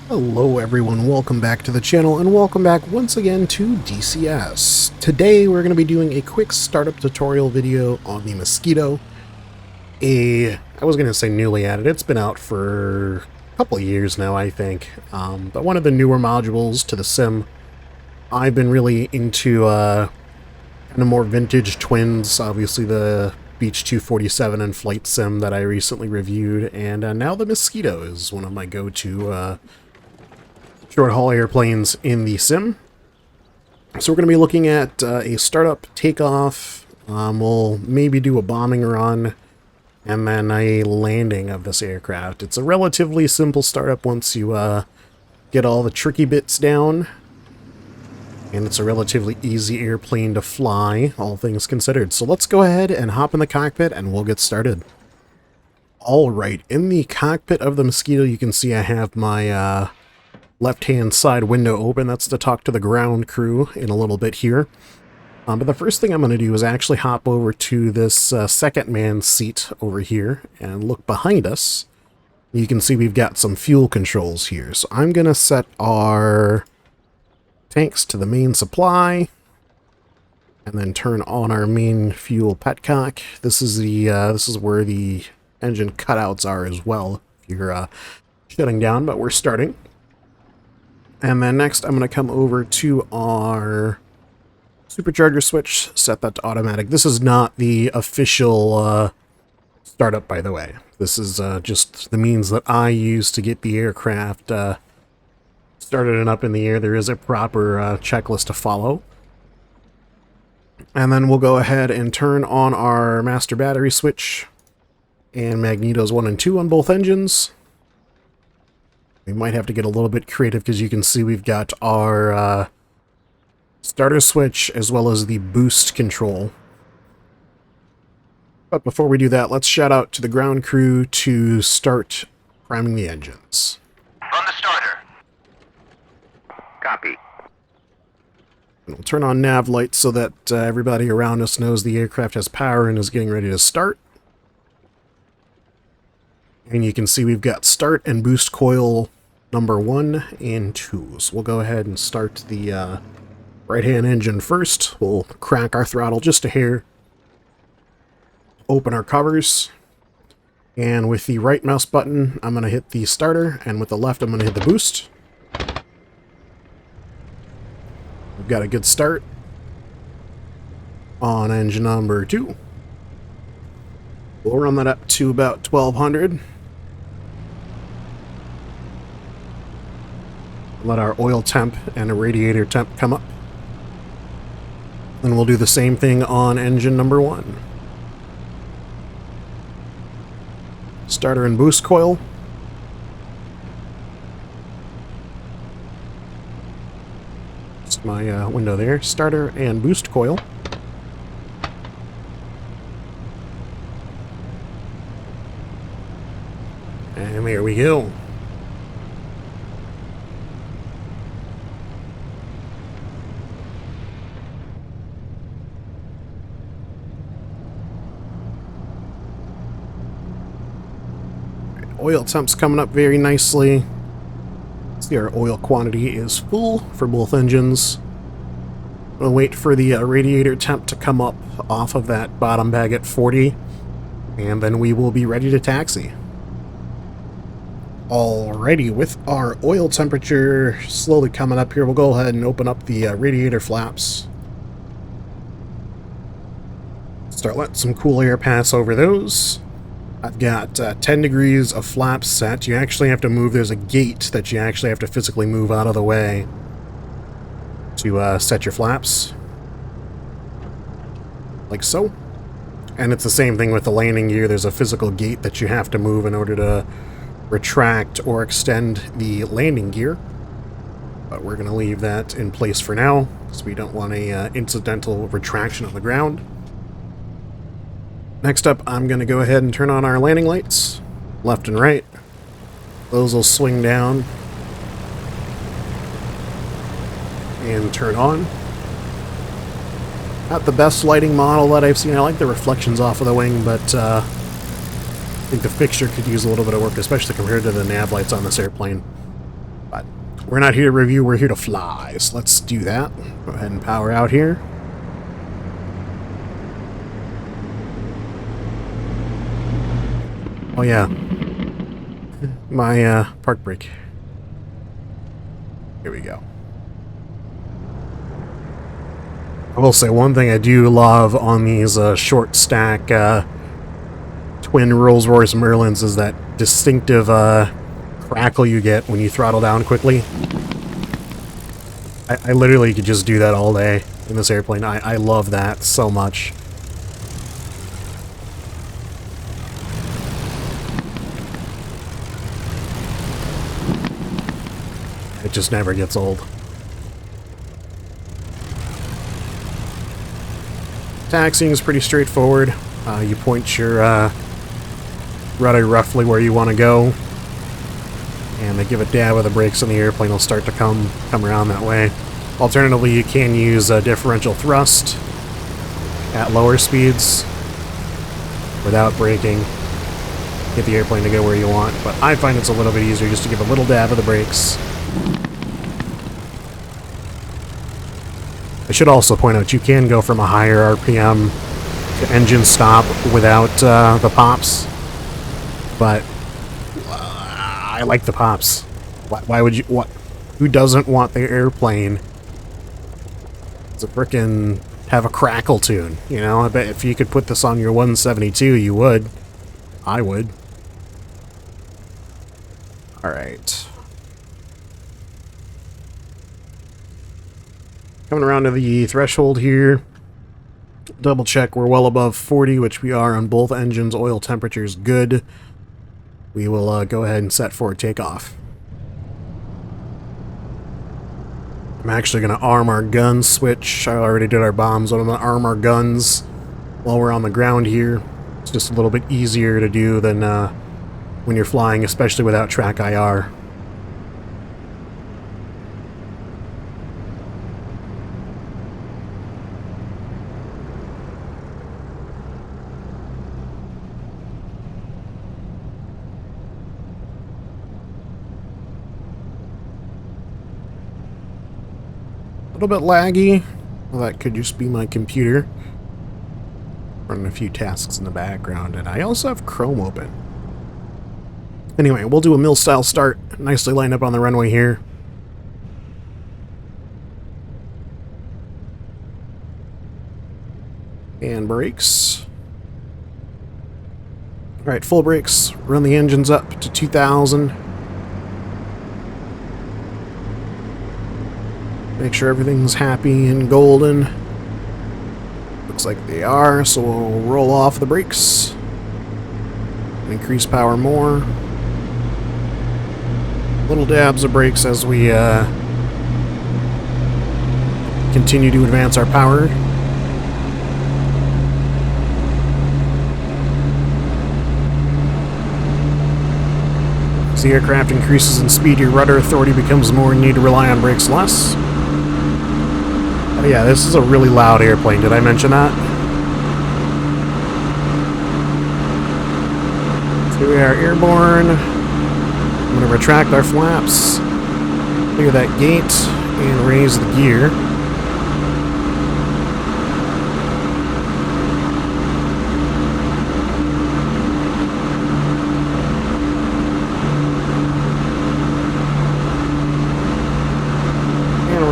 Hello everyone, welcome back to the channel and welcome back once again to DCS. Today we're going to be doing a quick startup tutorial video on the Mosquito. I was going to say newly added, it's been out for a couple of years now I think, but one of the newer modules to the sim. I've been really into kind of more vintage twins, obviously the Beach 247 and Flight Sim that I recently reviewed, and now the Mosquito is one of my go-to short-haul airplanes in the sim. So we're going to be looking at a startup takeoff. We'll maybe do a bombing run and then a landing of this aircraft. It's a relatively simple startup once you get all the tricky bits down. And it's a relatively easy airplane to fly, all things considered. So let's go ahead and hop in the cockpit and we'll get started. Alright, in the cockpit of the Mosquito you can see I have my left-hand side window open. That's to talk to the ground crew in a little bit here. But the first thing I'm going to do is actually hop over to this second man seat over here and look behind us. You can see we've got some fuel controls here. So I'm going to set our tanks to the main supply and then turn on our main fuel petcock. This is where the engine cutouts are as well if you're shutting down, but we're starting. And then next, I'm going to come over to our supercharger switch, set that to automatic. This is not the official startup, by the way. This is just the means that I use to get the aircraft started and up in the air. There is a proper checklist to follow. And then we'll go ahead and turn on our master battery switch and magnetos 1 and 2 on both engines. We might have to get a little bit creative because you can see we've got our starter switch as well as the boost control. But before we do that, let's shout out to the ground crew to start priming the engines. From the starter. Copy. And we'll turn on nav lights so that everybody around us knows the aircraft has power and is getting ready to start. And you can see we've got start and boost coil number 1 and 2. So we'll go ahead and start the right-hand engine first. We'll crank our throttle just a hair. Open our covers. And with the right mouse button, I'm going to hit the starter. And with the left, I'm going to hit the boost. We've got a good start on engine number 2. We'll run that up to about 1200. Let our oil temp and a radiator temp come up. And we'll do the same thing on engine number 1. Starter and boost coil. That's my window there. Starter and boost coil. And there we go. Oil temp's coming up very nicely. See, our oil quantity is full for both engines. We'll wait for the radiator temp to come up off of that bottom bag at 40, and then we will be ready to taxi. Alrighty, with our oil temperature slowly coming up here, we'll go ahead and open up the radiator flaps. Start letting some cool air pass over those. I've got 10 degrees of flaps set. You actually have to move. There's a gate that you actually have to physically move out of the way to set your flaps. Like so. And it's the same thing with the landing gear. There's a physical gate that you have to move in order to retract or extend the landing gear. But we're going to leave that in place for now, because we don't want a incidental retraction on the ground. Next up, I'm going to go ahead and turn on our landing lights, left and right. Those will swing down and turn on. Not the best lighting model that I've seen. I like the reflections off of the wing, but I think the fixture could use a little bit of work, especially compared to the nav lights on this airplane. But We're not here to review, we're here to fly. So let's do that. Go ahead and power out here. Oh yeah. My park brake. Here we go. I will say one thing I do love on these short stack twin Rolls-Royce Merlins is that distinctive crackle you get when you throttle down quickly. I literally could just do that all day in this airplane. I love that so much. It just never gets old. Taxiing is pretty straightforward. You point your rudder roughly where you want to go, and they give a dab of the brakes and the airplane will start to come around that way. Alternatively, you can use differential thrust at lower speeds without braking. Get the airplane to go where you want, but I find it's a little bit easier just to give a little dab of the brakes. I should also point out you can go from a higher RPM to engine stop without the pops, but I like the pops. Why would you? What? Who doesn't want their airplane to frickin' have a crackle tune? You know, I bet if you could put this on your 172, you would. I would. All right. Coming around to the threshold here. Double check we're well above 40, which we are on both engines. Oil temperature is good. We will go ahead and set for takeoff. I'm actually going to arm our gun switch. I already did our bombs, but I'm going to arm our guns while we're on the ground here. It's just a little bit easier to do than when you're flying, especially without track IR. A little bit laggy. Well, that could just be my computer running a few tasks in the background, and I also have Chrome open. Anyway, we'll do a mill style start, nicely lined up on the runway here. And brakes. Alright, full brakes. Run the engines up to 2,000. Make sure everything's happy and golden. Looks like they are, so we'll roll off the brakes. Increase power more. Little dabs of brakes as we continue to advance our power. As the aircraft increases in speed, your rudder authority becomes more and you need to rely on brakes less. Oh yeah, this is a really loud airplane. Did I mention that? So we are airborne. I'm going to retract our flaps, clear that gate, and raise the gear.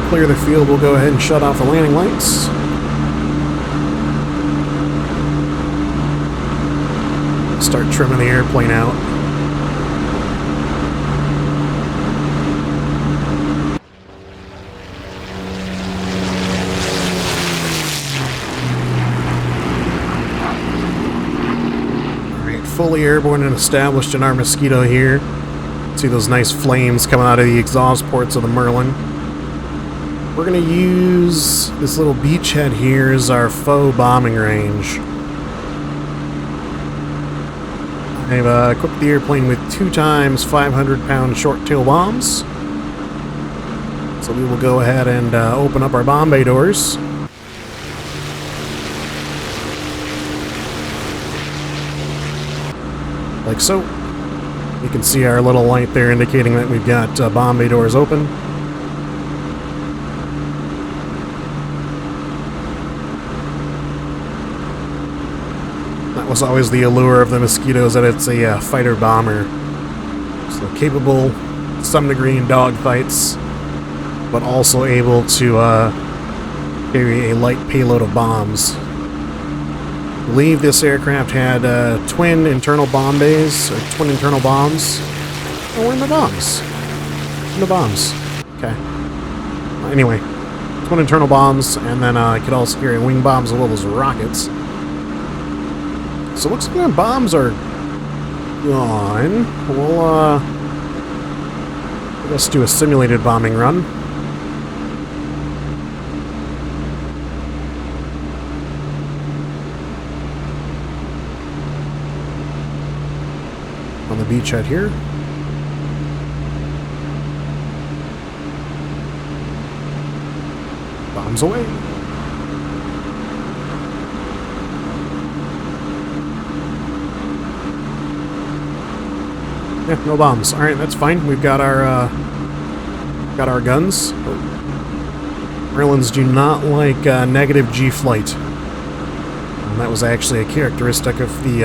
Clear the field, we'll go ahead and shut off the landing lights. Start trimming the airplane out. Alright, fully airborne and established in our Mosquito here. See those nice flames coming out of the exhaust ports of the Merlin. We're going to use this little beachhead here as our faux bombing range. I've equipped the airplane with 2 times 500-pound short-tail bombs. So we will go ahead and open up our bomb bay doors. Like so. You can see our little light there indicating that we've got bomb bay doors open. That was always the allure of the Mosquitoes, that it's a fighter bomber. So capable, to some degree, in dogfights, but also able to carry a light payload of bombs. I believe this aircraft had twin internal bomb bays, or twin internal bombs. Oh, where are my bombs? In the bombs. Okay. Anyway, twin internal bombs, and then it could also carry wing bombs as well as rockets. So it looks like our bombs are gone. We'll let's do a simulated bombing run. On the beachhead here. Bombs away. Yeah, no bombs. All right, that's fine. We've got our guns. Merlins do not like negative G flight. And that was actually a characteristic of the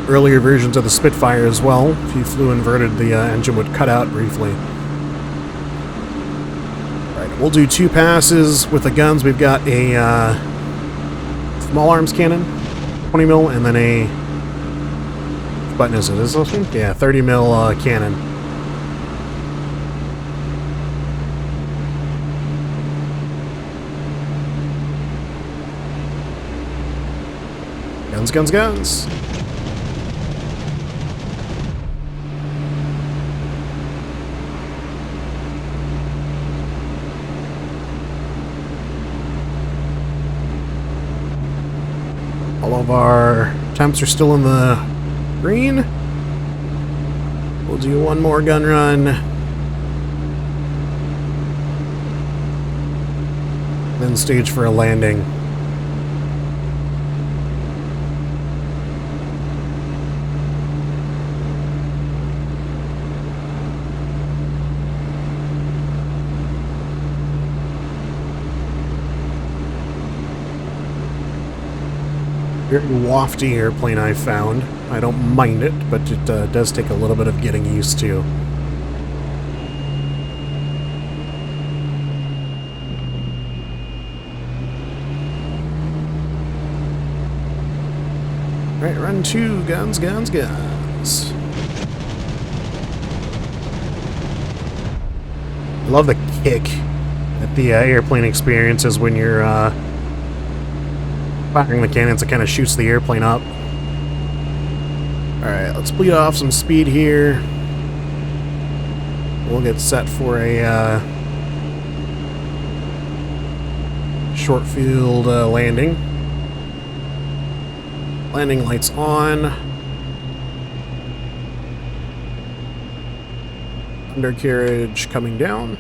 earlier versions of the Spitfire as well. If you flew inverted, the engine would cut out briefly. Alright, we'll do 2 passes with the guns. We've got a small arms cannon, 20 mil, and then a... what button is it? Is this one? Yeah, 30 mil cannon. Guns, guns, guns! All of our temps are still in the green. We'll do one more gun run. Then stage for a landing. Very wafty airplane I found. I don't mind it, but it does take a little bit of getting used to. Alright, run 2, guns, guns, guns. I love the kick that the airplane experiences when you're firing the cannons. It kind of shoots the airplane up. Alright, let's bleed off some speed here. We'll get set for a short field landing. Landing lights on. Undercarriage coming down.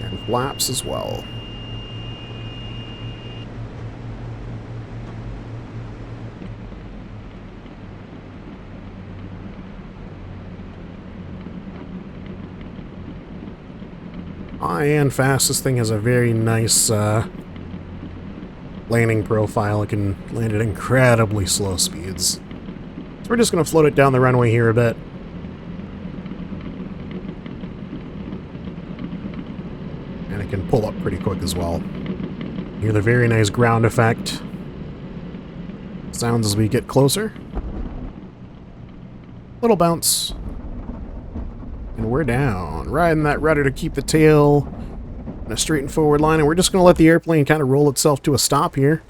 And flaps as well. High and fast. This thing has a very nice landing profile. It can land at incredibly slow speeds. So we're just going to float it down the runway here a bit. And it can pull up pretty quick as well. You hear the very nice ground effect. Sounds as we get closer. Little bounce. And we're down. Riding that rudder to keep the tail in a straight and forward line. And we're just going to let the airplane kind of roll itself to a stop here.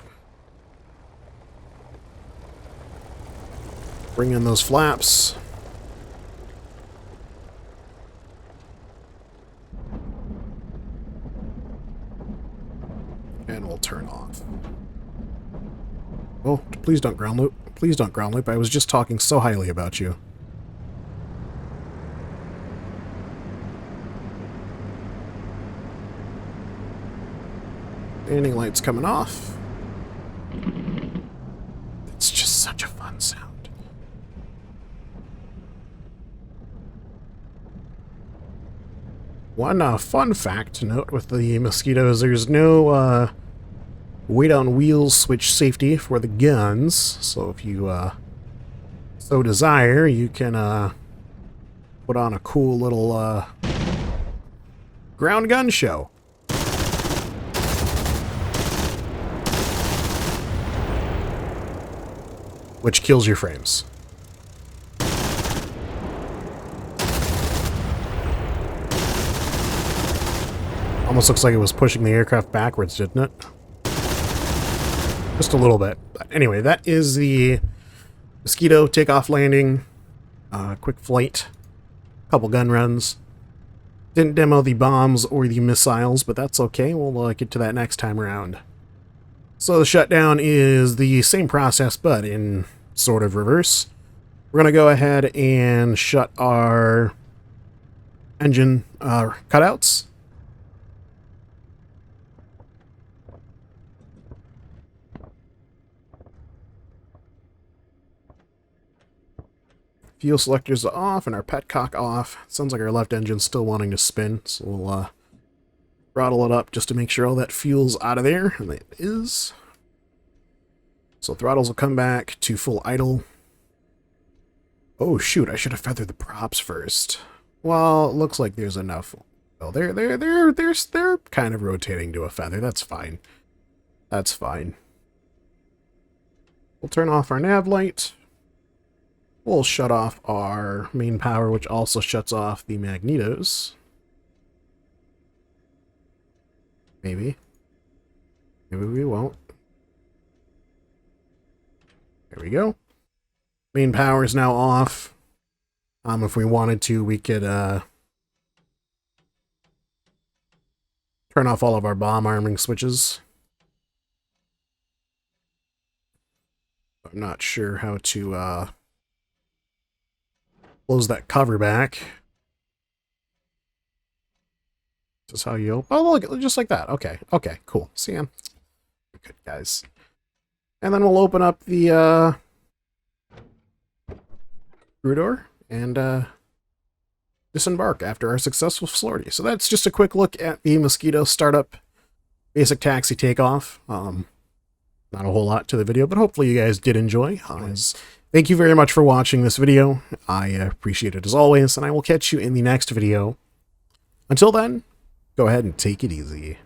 Bring in those flaps. And we'll turn off. Oh, please don't ground loop. Please don't ground loop. I was just talking so highly about you. Landing lights coming off. It's just such a fun sound. One fun fact to note with the Mosquitoes, there's no weight on wheels switch safety for the guns, so if you so desire, you can put on a cool little ground gun show. Which kills your frames. Almost looks like it was pushing the aircraft backwards, didn't it? Just a little bit. But anyway, that is the Mosquito takeoff landing. Quick flight. Couple gun runs. Didn't demo the bombs or the missiles, but that's okay. We'll get to that next time around. So the shutdown is the same process, but in sort of reverse. We're going to go ahead and shut our engine cutouts. Fuel selectors are off and our petcock off. Sounds like our left engine's still wanting to spin, so we'll throttle it up just to make sure all that fuel's out of there, and it is. So throttles will come back to full idle. Oh shoot, I should have feathered the props first. Well, it looks like there's enough. Oh, they're kind of rotating to a feather. That's fine. That's fine. We'll turn off our nav light. We'll shut off our main power, which also shuts off the magnetos. Maybe. Maybe we won't. There we go. Main power is now off. If we wanted to, we could turn off all of our bomb arming switches. I'm not sure how to close that cover back. This is how you... Oh, look, just like that. Okay, okay, cool. See ya. Good, guys. And then we'll open up the crew door and disembark after our successful sortie. So that's just a quick look at the Mosquito startup basic taxi takeoff. Not a whole lot to the video, but hopefully you guys did enjoy. Thank you very much for watching this video. I appreciate it as always, and I will catch you in the next video. Until then, go ahead and take it easy.